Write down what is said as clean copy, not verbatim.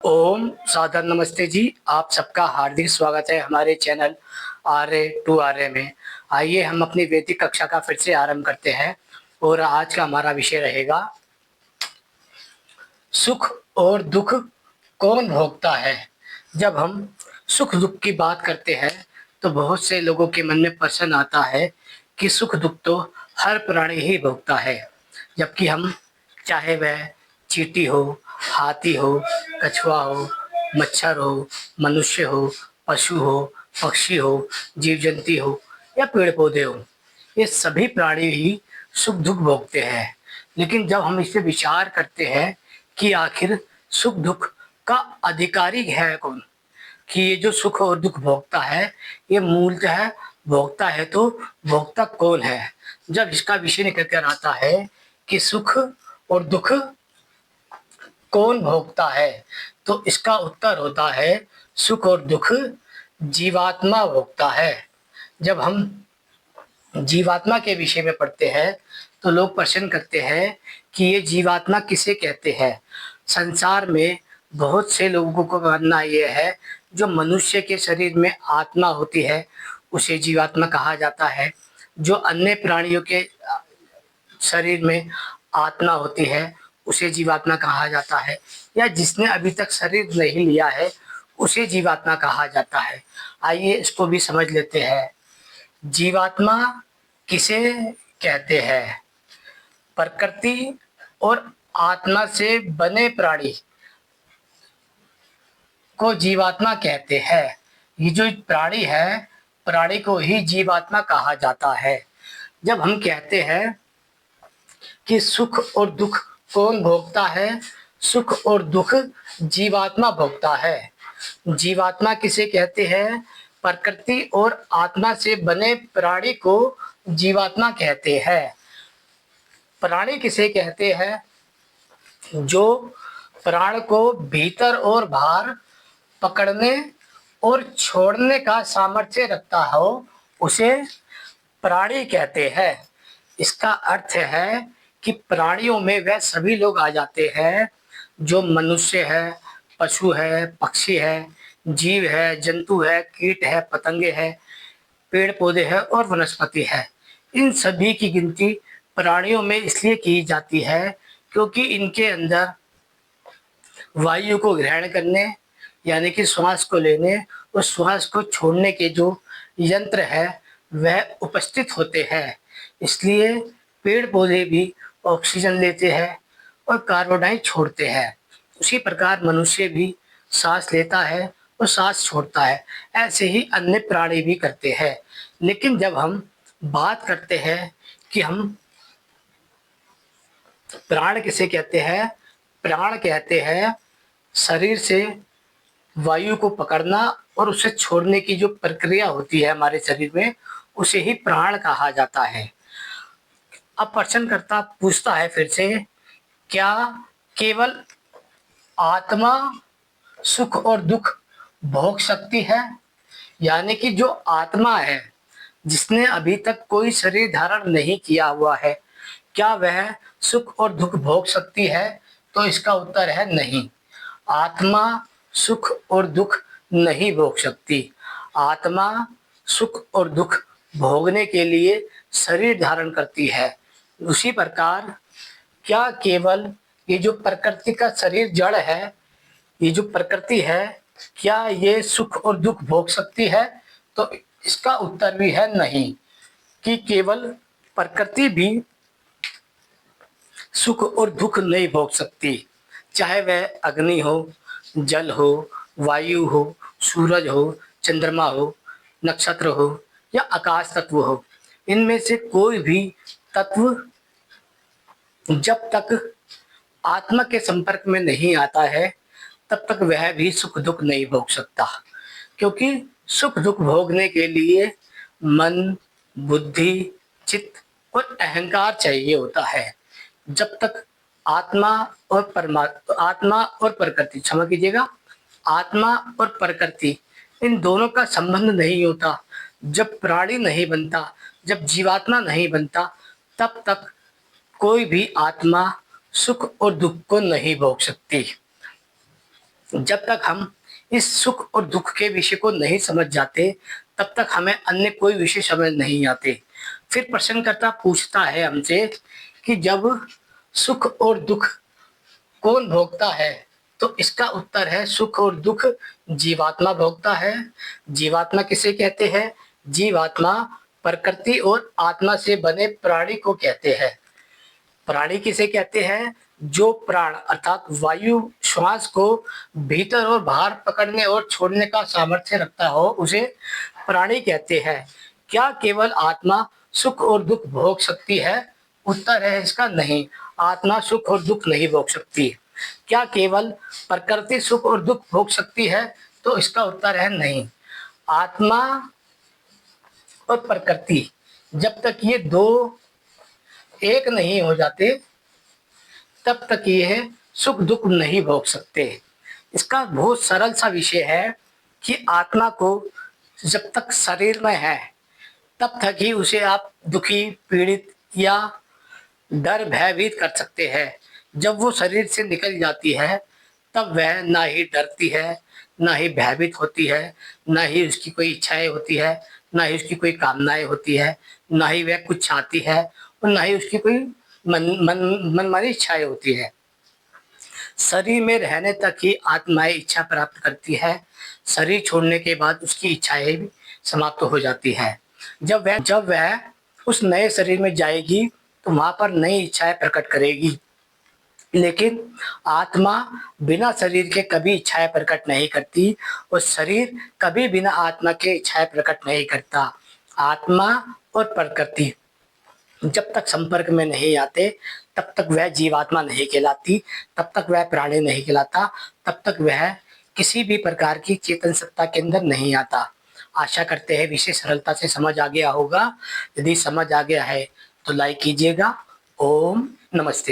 ओम सादर नमस्ते जी। आप सबका हार्दिक स्वागत है हमारे चैनल आर्य टू आर्य में। आइए हम अपनी वैदिक कक्षा का फिर से आरंभ करते हैं और आज का हमारा विषय रहेगा सुख और दुख कौन भोगता है। जब हम सुख दुख की बात करते हैं तो बहुत से लोगों के मन में प्रश्न आता है कि सुख दुख तो हर प्राणी ही भोगता है, जबकि हम चाहे वह चींटी हो, हाथी हो, कछुआ हो, मच्छर हो, मनुष्य हो, पशु हो, पक्षी हो, जीव जंतु हो या पेड़ पौधे हो, ये सभी प्राणी ही सुख दुख भोगते हैं। लेकिन जब हम इस पे विचार करते हैं कि आखिर सुख दुख का अधिकारी है कौन, कि ये जो सुख और दुख भोगता है ये मूलतः भोगता है, तो भोगता कौन है। जब इसका विषय निकल कर आता है कि सुख और दुख कौन भोगता है, तो इसका उत्तर होता है सुख और दुख जीवात्मा भोगता है। जब हम जीवात्मा के विषय में पढ़ते हैं तो लोग प्रश्न करते हैं कि ये जीवात्मा किसे कहते हैं। संसार में बहुत से लोगों को मानना यह है जो मनुष्य के शरीर में आत्मा होती है उसे जीवात्मा कहा जाता है। जो अन्य प्राणियों के शरीर में आत्मा होती है उसे जीवात्मा कहा जाता है, या जिसने अभी तक शरीर नहीं लिया है उसे जीवात्मा कहा जाता है। आइए इसको भी समझ लेते हैं। जीवात्मा किसे कहते हैं? प्रकृति और आत्मा से बने प्राणी को जीवात्मा कहते हैं। ये जो प्राणी है, प्राणी को ही जीवात्मा कहा जाता है। जब हम कहते हैं कि सुख और दुख कौन भोगता है, सुख और दुख जीवात्मा भोगता है। जीवात्मा किसे कहते हैं? प्रकृति और आत्मा से बने प्राणी को जीवात्मा कहते हैं। प्राणी किसे कहते हैं? जो प्राण को भीतर और बाहर पकड़ने और छोड़ने का सामर्थ्य रखता हो उसे प्राणी कहते हैं। इसका अर्थ है कि प्राणियों में वह सभी लोग आ जाते हैं जो मनुष्य है, पशु है, पक्षी है, जीव है, जंतु है, कीट है, पतंगे है, पेड़ पौधे है और वनस्पति है। इन सभी की गिनती प्राणियों में इसलिए की जाती है क्योंकि इनके अंदर वायु को ग्रहण करने यानी कि श्वास को लेने और श्वास को छोड़ने के जो यंत्र है वह उपस्थित होते हैं। इसलिए पेड़ पौधे भी ऑक्सीजन लेते हैं और कार्बन डाइऑक्साइड छोड़ते हैं। उसी प्रकार मनुष्य भी सांस लेता है और सांस छोड़ता है। ऐसे ही अन्य प्राणी भी करते हैं। लेकिन जब हम बात करते हैं कि हम प्राण किसे कहते हैं, प्राण कहते हैं शरीर से वायु को पकड़ना और उसे छोड़ने की जो प्रक्रिया होती है हमारे शरीर में, उसे ही प्राण कहा जाता है। अब प्रश्नकर्ता पूछता है फिर से, क्या केवल आत्मा सुख और दुख भोग सकती है? यानी कि जो आत्मा है जिसने अभी तक कोई शरीर धारण नहीं किया हुआ है, क्या वह सुख और दुख भोग सकती है? तो इसका उत्तर है नहीं। आत्मा सुख और दुख नहीं भोग सकती। आत्मा सुख और दुख भोगने के लिए शरीर धारण करती है। उसी प्रकार क्या केवल ये जो प्रकृति का शरीर जड़ है, ये जो प्रकृति है, क्या ये सुख और दुख भोग सकती है? तो इसका उत्तर भी है नहीं, कि केवल प्रकृति भी सुख और दुख नहीं भोग सकती। चाहे वह अग्नि हो, जल हो, वायु हो, सूरज हो, चंद्रमा हो, नक्षत्र हो या आकाश तत्व हो, इनमें से कोई भी तत्व जब तक आत्मा के संपर्क में नहीं आता है तब तक वह भी सुख दुख नहीं भोग सकता। क्योंकि सुख दुख भोगने के लिए मन, बुद्धि, चित्त और अहंकार चाहिए होता है। जब तक आत्मा और आत्मा और प्रकृति, क्षमा कीजिएगा, आत्मा और प्रकृति इन दोनों का संबंध नहीं होता, जब प्राणी नहीं बनता, जब जीवात्मा नहीं बनता, तब तक कोई भी आत्मा सुख और दुख को नहीं भोग सकती। जब तक हम इस सुख और दुख के विषय को नहीं समझ जाते, तब तक हमें अन्य कोई विषय समझ नहीं आते। फिर प्रश्नकर्ता पूछता है हमसे कि जब सुख और दुख कौन भोगता है? तो इसका उत्तर है सुख और दुख जीवात्मा भोगता है। जीवात्मा किसे कहते हैं? जीवात्मा प्रकृति और आत्मा से बने प्राणी को कहते हैं। प्राणी किसे कहते हैं? जो प्राण अर्थात वायु श्वास को भीतर और बाहर पकड़ने और छोड़ने का सामर्थ्य रखता हो उसे प्राणी कहते हैं। क्या केवल आत्मा सुख और दुख भोग सकती है? उत्तर है इसका नहीं। आत्मा सुख और दुख नहीं भोग सकती। क्या केवल प्रकृति सुख और दुख भोग सकती है? तो इसका उत्तर है नहीं। आत्मा और प्रकृति जब तक ये दो एक नहीं हो जाते, तब तक ये सुख दुख नहीं भोग सकते। इसका बहुत सरल सा विषय है कि आत्मा को जब तक शरीर में है, तब तक ही उसे आप दुखी, पीड़ित या डर भयभीत कर सकते हैं। जब वो शरीर से निकल जाती है, तब वह ना ही डरती है, ना ही भयभीत होती है, ना ही उसकी कोई इच्छाएं होती है, ना ही उसकी कोई कामनाएं होती है, ना ही वह कुछ चाहती है और ना ही उसकी कोई मनमानी इच्छाएं होती है। शरीर में रहने तक ही आत्माएं इच्छा प्राप्त करती है। शरीर छोड़ने के बाद उसकी इच्छाएं भी समाप्त हो जाती है। जब वह उस नए शरीर में जाएगी, तो वहां पर नई इच्छाएं प्रकट करेगी। लेकिन आत्मा बिना शरीर के कभी इच्छाएं प्रकट नहीं करती और शरीर कभी बिना आत्मा के इच्छाएं प्रकट नहीं करता। आत्मा और प्रकृति जब तक संपर्क में नहीं आते, तब तक वह जीवात्मा नहीं कहलाती, तब तक वह प्राणी नहीं कहलाता, तब तक वह किसी भी प्रकार की चेतन सत्ता के अंदर नहीं आता। आशा करते हैं विषय सरलता से समझ आ गया होगा। यदि समझ आ गया है तो लाइक कीजिएगा। ओम नमस्ते।